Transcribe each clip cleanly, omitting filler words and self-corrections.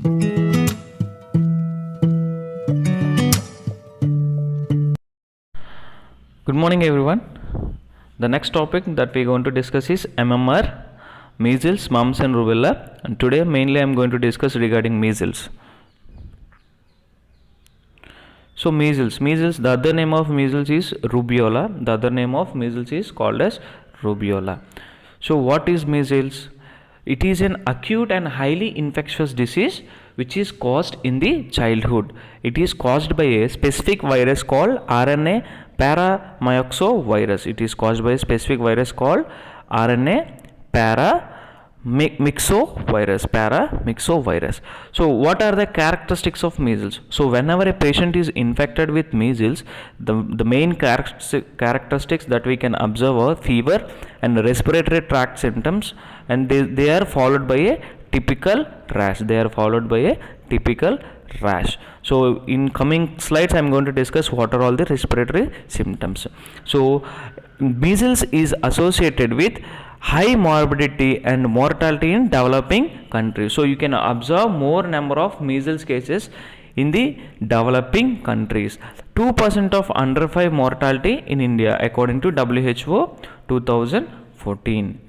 Good morning everyone. The next topic that we are going to discuss is MMR, measles, mumps and rubella, and today mainly I am going to discuss regarding measles. So measles, the other name of measles is rubeola. The other name of measles is called as rubeola. So what is measles? It is an acute and highly infectious disease which is caused in the childhood. It is caused by a specific virus called RNA paramyxovirus. It is caused by a specific virus called RNA paramyxovirus. So what are the characteristics of measles? So whenever a patient is infected with measles, the main characteristics that we can observe are fever and respiratory tract symptoms, and they are followed by a typical rash. So in coming slides I am going to discuss what are all the respiratory symptoms. So measles is associated with high morbidity and mortality in developing countries. So you can observe more number of measles cases in the developing countries. 2% of under 5 mortality in India according to WHO 2014.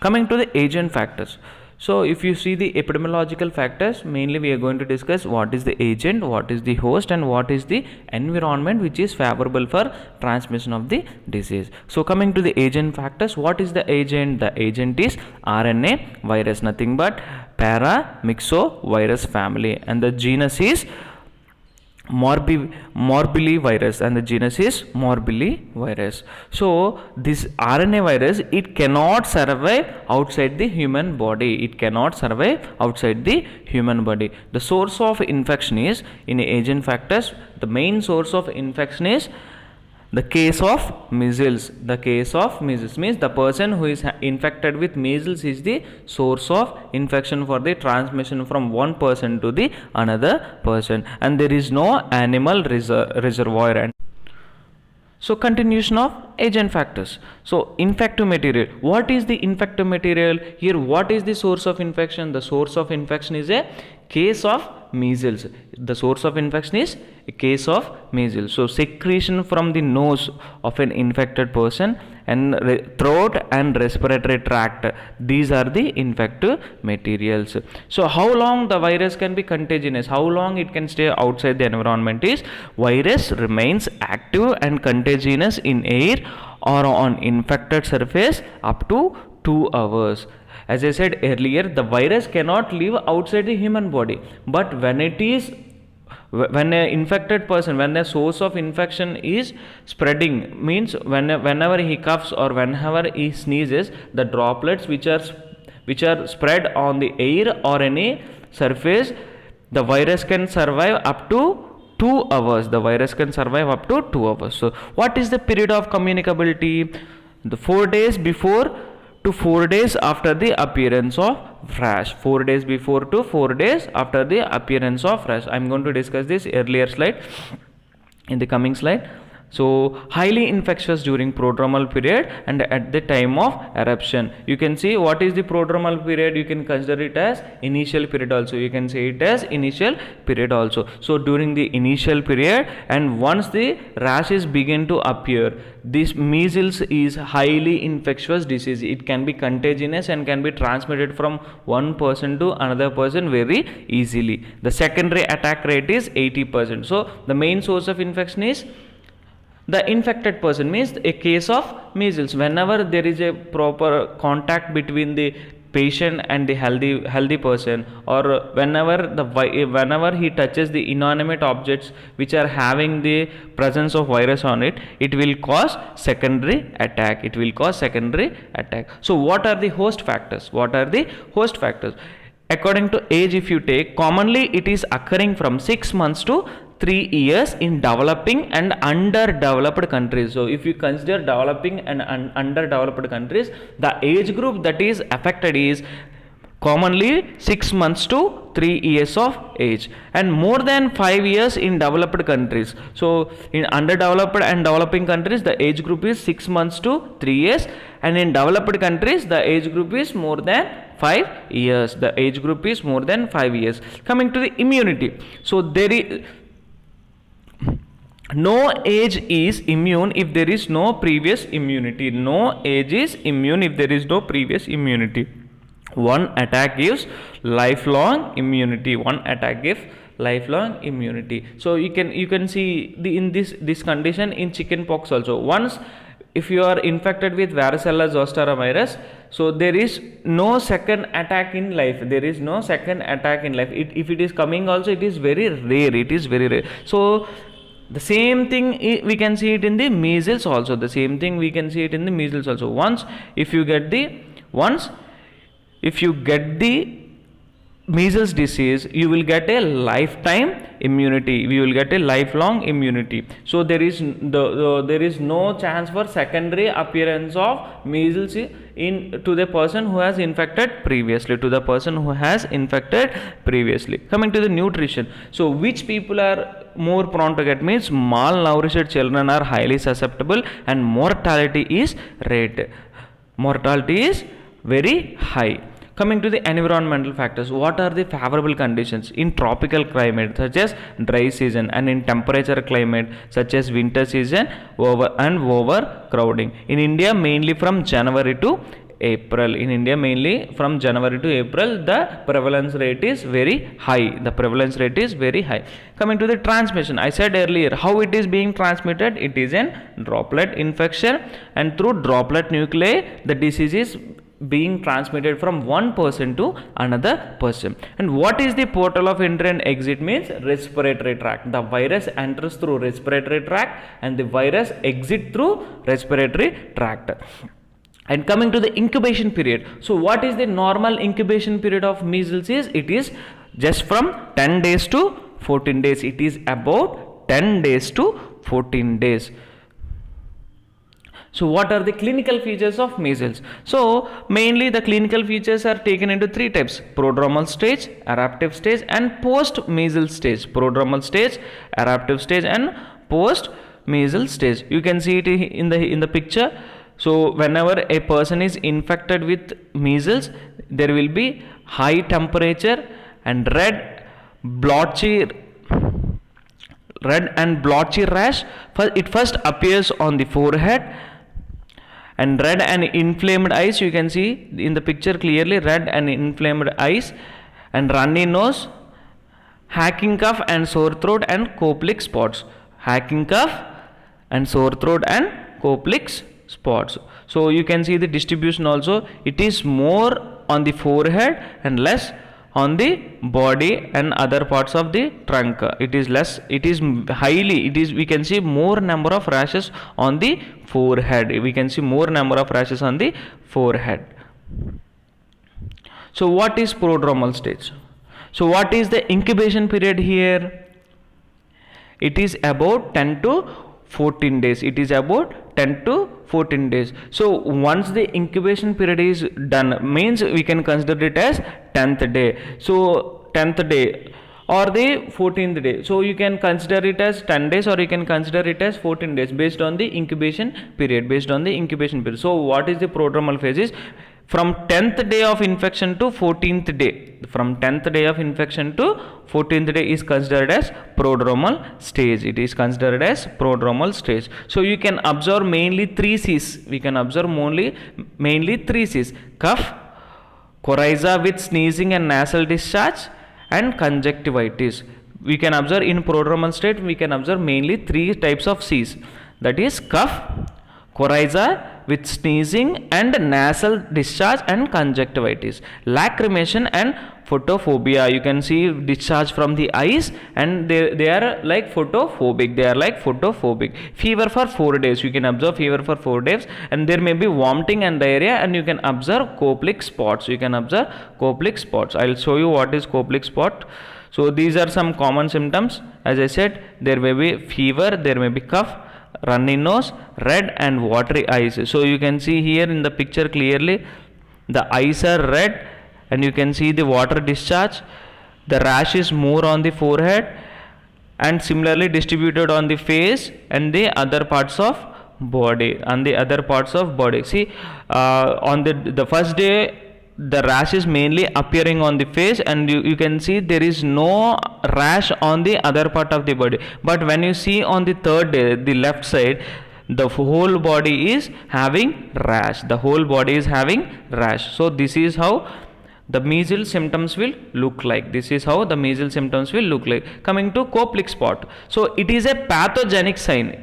Coming to the agent factors. So if you see the epidemiological factors, mainly we are going to discuss what is the agent, what is the host, and what is the environment which is favorable for transmission of the disease. So coming to the agent factors, what is the agent? The agent is RNA virus, nothing but paramyxovirus family, and the genus is morbillivirus, and the genus is morbillivirus. So this RNA virus, it cannot survive outside the human body. The source of infection is, in agent factors, the main source of infection is the case of measles. Means the person who is infected with measles is the source of infection for the transmission from one person to the another person, and there is no animal reservoir. And so continuation of agent factors. So infective material. What is the infective material? Here what is the source of infection? The source of infection is a case of measles. So secretion from the nose of an infected person, and throat and respiratory tract, these are the infective materials. So how long the virus can be contagious, how long it can stay outside the environment is, virus remains active and contagious in air or on infected surface up to 2 hours. As I said earlier, the virus cannot live outside the human body, but when an infected person, when the source of infection is spreading, means whenever he coughs or whenever he sneezes, the droplets which are spread on the air or any surface, the virus can survive up to 2 hours. So what is the period of communicability? The 4 days before to 4 days after the appearance of rash. 4 days before to 4 days after the appearance of rash. I am going to discuss this earlier slide in the coming slide. So highly infectious during prodromal period and at the time of eruption. You can see what is the prodromal period. You can consider it as initial period also. So during the initial period, and once the rashes begin to appear, this measles is highly infectious disease. It can be contagious and can be transmitted from one person to another person very easily. The secondary attack rate is 80%. So the main source of infection is the infected person, means a case of measles. Whenever there is a proper contact between the patient and the healthy person, or whenever he touches the inanimate objects which are having the presence of virus on it, it will cause secondary attack. So what are the host factors? According to age, if you take, commonly it is occurring from 6 months to 3 years in developing and underdeveloped countries. So if you consider developing and underdeveloped countries, the age group that is affected is commonly 6 months to 3 years of age, and more than 5 years in developed countries. So in underdeveloped and developing countries, the age group is 6 months to 3 years, and in developed countries the age group is more than 5 years. The age group is more than 5 years. Coming to the immunity, so there is no age is immune if there is no previous immunity. No age is immune if there is no previous immunity. One attack gives lifelong immunity. One attack gives lifelong immunity. So you can see in this condition in chickenpox also. Once if you are infected with varicella zoster virus, so there is no second attack in life. There is no second attack in life. If it is coming also, it is very rare. It is very rare. So the same thing we can see it in the measles also. The same thing we can see it in the measles also. Once if you get the measles disease, you will get a lifetime immunity. You will get a lifelong immunity. So there is no chance for secondary appearance of measles to the person who has infected previously. Coming to the nutrition, so which people are more prone to get means malnourished children are highly susceptible, and mortality is very high. Coming to the environmental factors, what are the favorable conditions in tropical climate such as dry season, and in temperature climate such as winter season overcrowding? In India, mainly from January to April. The prevalence rate is very high. Coming to the transmission, I said earlier how it is being transmitted. It is an droplet infection, and through droplet nuclei the disease is being transmitted from one person to another person. And what is the portal of entry and exit means? Respiratory tract. The virus enters through respiratory tract, and the virus exit through respiratory tract. And coming to the incubation period, so what is the normal incubation period of measles is? It is just from 10 days to 14 days. It is about 10 days to 14 days. So what are the clinical features of measles? So mainly the clinical features are taken into three types: prodromal stage, eruptive stage, and post-measles stage. Prodromal stage, eruptive stage, and post-measles stage. You can see it in the picture. So whenever a person is infected with measles, there will be high temperature and red and blotchy rash. It first appears on the forehead, and red and inflamed eyes. You can see in the picture clearly red and inflamed eyes, and runny nose, hacking cough and sore throat, and Koplik spots. Hacking cough and sore throat and Koplik spots. So you can see the distribution also. It is more on the forehead and less on the body and other parts of the trunk. We can see more number of rashes on the forehead. So what is prodromal stage? So what is the incubation period here? It is about 10 to 14 days. So once the incubation period is done, means we can consider it as 10th day. So 10th day or the 14th day. So you can consider it as 10 days or you can consider it as 14 days based on the incubation period. So what is the prodromal phase is? From 10th day of infection to 14th day. From 10th day of infection to 14th day is considered as prodromal stage. So you can observe mainly 3 C's. Mainly 3 C's. Cough, coryza with sneezing and nasal discharge, and conjunctivitis. We can observe in prodromal state, we can observe mainly 3 types of C's. That is cough, coryza with sneezing and nasal discharge, and conjunctivitis. Lacrimation and photophobia. You can see discharge from the eyes, and they are like photophobic. Fever for 4 days. You can observe fever for 4 days, and there may be vomiting and diarrhea, and you can observe Koplik spots. I'll show you what is Koplik spot. So these are some common symptoms. As I said, there may be fever, there may be cough, runny nose, red and watery eyes. So you can see here in the picture clearly the eyes are red, and you can see the water discharge, the rash is more on the forehead and similarly distributed on the face and the other parts of body, see, on the first day the rash is mainly appearing on the face, and you can see there is no rash on the other part of the body. But when you see on the third day, the left side, the whole body is having rash. So this is how the measles symptoms will look like. Coming to Koplik spot. So it is a pathogenic sign.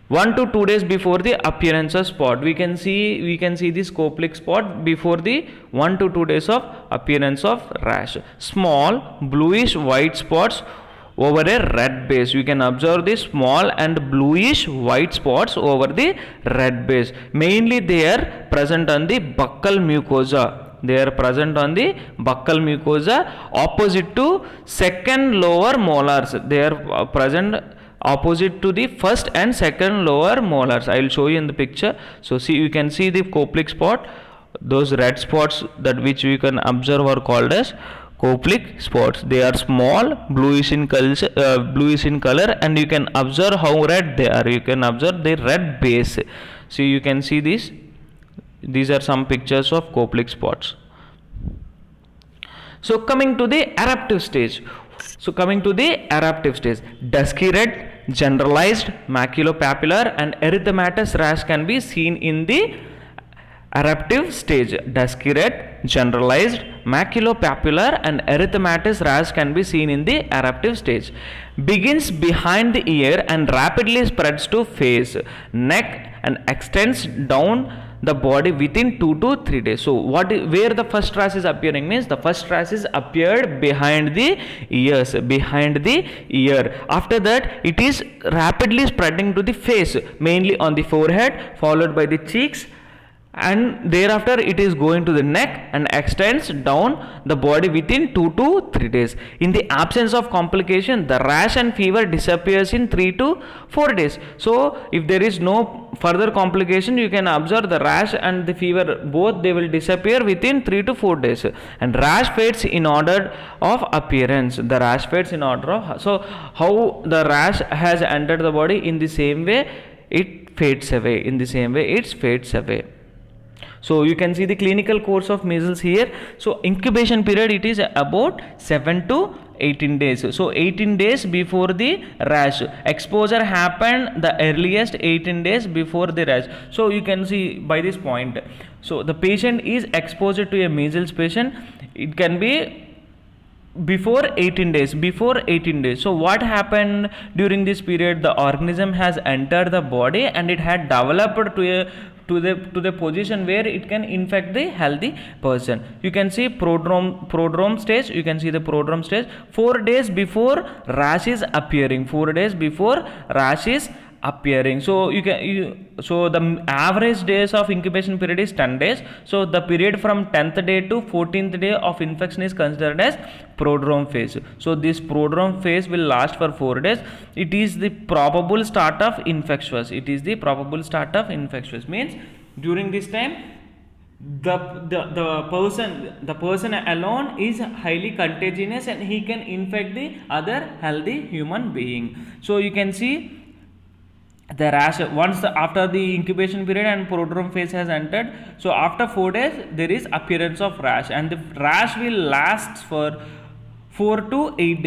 1 to 2 days before the appearance of spot, we can see this Koplik spot before the 1 to 2 days of appearance of rash. Small bluish white spots over a red base. You can observe the small and bluish white spots over the red base. Mainly they are present on the buccal mucosa. Opposite to second lower molars. They are present opposite to the first and second lower molars. I will show you in the picture. So see, you can see the Koplik spot. Those red spots that which you can observe are called as Koplik spots. They are small, bluish in color, and you can observe how red they are. You can observe the red base. So you can see this. These are some pictures of Koplik spots. So coming to the eruptive stage. Dusky red, generalized maculopapular and erythematous rash can be seen in the eruptive stage. Dusky red, generalized maculopapular and erythematous rash can be seen in the eruptive stage. Begins behind the ear and rapidly spreads to face, neck and extends down the body within 2 to 3 days. So where the first rash is appearing means the first rash is appeared behind the ears, After that it is rapidly spreading to the face, mainly on the forehead, followed by the cheeks, and thereafter it is going to the neck and extends down the body within 2 to 3 days. In the absence of complication, the rash and fever disappears in 3 to 4 days. So if there is no further complication, you can observe the rash and the fever, both they will disappear within 3 to 4 days. And rash fades in order of appearance. So how the rash has entered the body, in the same way it fades away. So you can see the clinical course of measles here. So incubation period, it is about 7 to 18 days. So 18 days before the rash. Exposure happened the earliest 18 days before the rash. So you can see by this point. So the patient is exposed to a measles patient. It can be before 18 days. So what happened during this period? The organism has entered the body and it had developed to the position where it can infect the healthy person. You can see prodrome stage. 4 days before rash is appearing. So so the average days of incubation period is 10 days. So the period from 10th day to 14th day of infection is considered as prodrome phase. So this prodrome phase will last for 4 days. It is the probable start of infectious. Means during this time the person alone is highly contagious and he can infect the other healthy human being. So you can see the rash after the incubation period and prodrome phase has entered. So after 4 days there is appearance of rash, and the rash will last for 4 to 8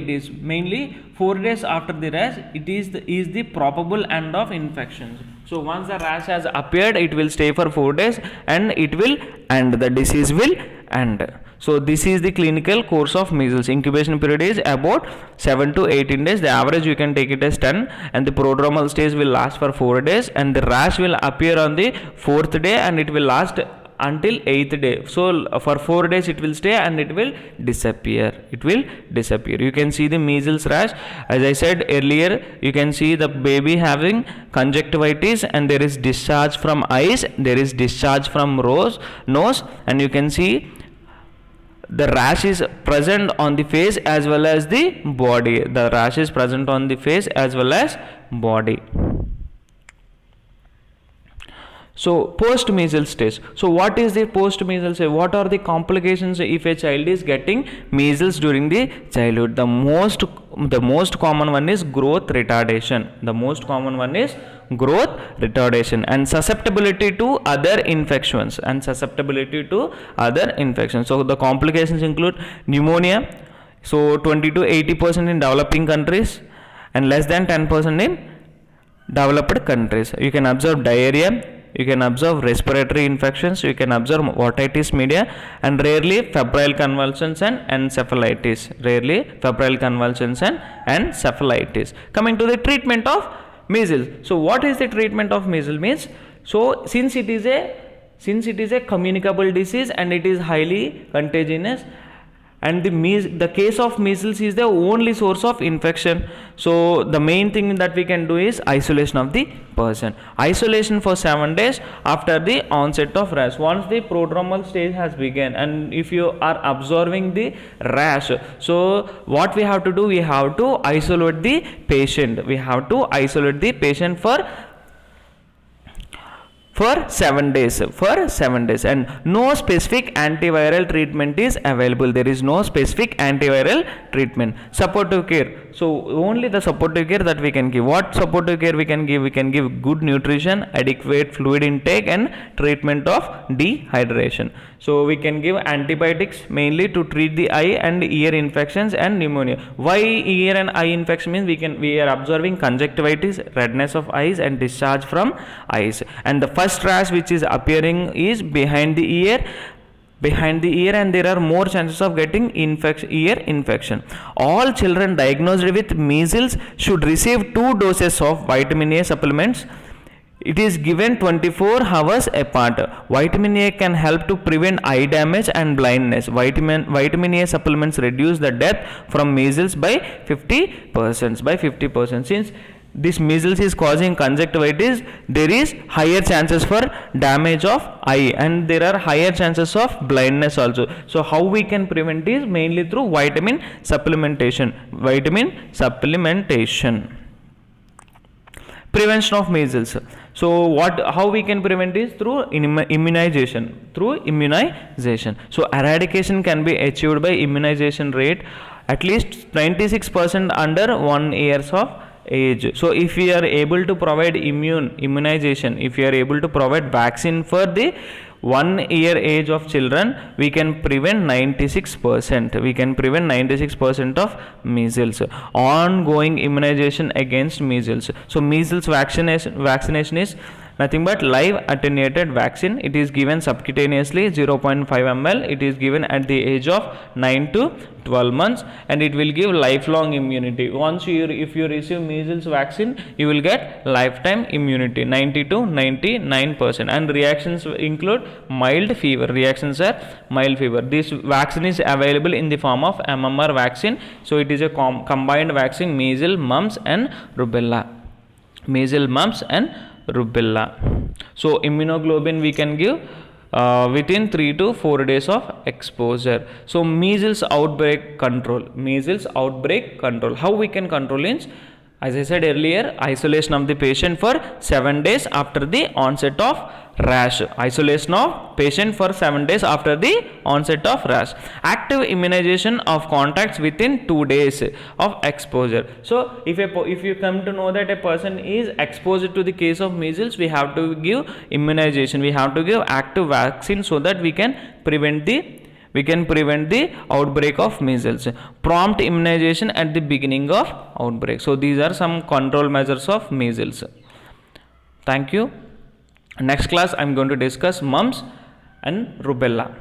days. Mainly 4 days after the rash, it is the probable end of infections. So once the rash has appeared, it will stay for 4 days and it will end. The disease will end. So this is the clinical course of measles. Incubation period is about 7 to 18 days. The average you can take it as 10, and the prodromal stage will last for 4 days, and the rash will appear on the 4th day and it will last until 8th day. So for 4 days it will stay and it will disappear. You can see the measles rash. As I said earlier, you can see the baby having conjunctivitis and there is discharge from eyes, there is discharge from nose, and you can see the rash is present on the face as well as the body. So post measles stage. So what is the post measles stage? What are the complications if a child is getting measles during the childhood? The most common one is growth retardation. The most common one is growth retardation and susceptibility to other infections. So the complications include pneumonia. So 20 to 80% in developing countries and less than 10% in developed countries. You can observe diarrhea, you can observe respiratory infections, you can observe otitis media, and rarely febrile convulsions and encephalitis. Coming to the treatment of measles. So what is the treatment of measles means? So since it is a communicable disease and it is highly contagious, and the case of measles is the only source of infection, so the main thing that we can do is isolation of the person. Isolation for 7 days after the onset of rash. Once the prodromal stage has begun and if you are observing the rash, so what we have to do, we have to isolate the patient. For 7 days, and no specific antiviral treatment is available. There is no specific antiviral treatment. Supportive care. So only the supportive care that we can give. What supportive care we can give? We can give good nutrition, adequate fluid intake, and treatment of dehydration. So we can give antibiotics mainly to treat the eye and ear infections and pneumonia. Why ear and eye infection means we are observing conjunctivitis, redness of eyes, and discharge from eyes. And the first rash which is appearing is behind the ear, and there are more chances of getting ear infection. All children diagnosed with measles should receive 2 doses of vitamin A supplements. It is given 24 hours apart. Vitamin A can help to prevent eye damage and blindness. Vitamin A supplements reduce the death from measles by 50%. Since this measles is causing conjunctivitis, there is higher chances for damage of eye and there are higher chances of blindness also. So how we can prevent is mainly through vitamin supplementation. Prevention of measles. So how we can prevent is through immunization. So eradication can be achieved by immunization rate at least 96% under 1 year of age. So if we are able to provide immunization, if we are able to provide vaccine for the 1 year age of children, we can prevent 96% of measles. Ongoing immunization against measles. So measles vaccination is nothing but live attenuated vaccine. It is given subcutaneously 0.5 ml. It is given at the age of 9 to 12 months and it will give lifelong immunity. If you receive measles vaccine, you will get lifetime immunity, 90 to 99%. And reactions include mild fever. This vaccine is available in the form of MMR vaccine. So it is a combined vaccine, measles, mumps and rubella. So immunoglobulin we can give within 3 to 4 days of exposure. So measles outbreak control. How we can control is, as I said earlier, isolation of the patient for 7 days after the onset of rash. Active immunization of contacts within 2 days of exposure. So if you come to know that a person is exposed to the case of measles, we have to give immunization. We have to give active vaccine so that we can prevent the outbreak of measles. Prompt immunization at the beginning of outbreak. So these are some control measures of measles. Thank you. Next class I am going to discuss mumps and rubella.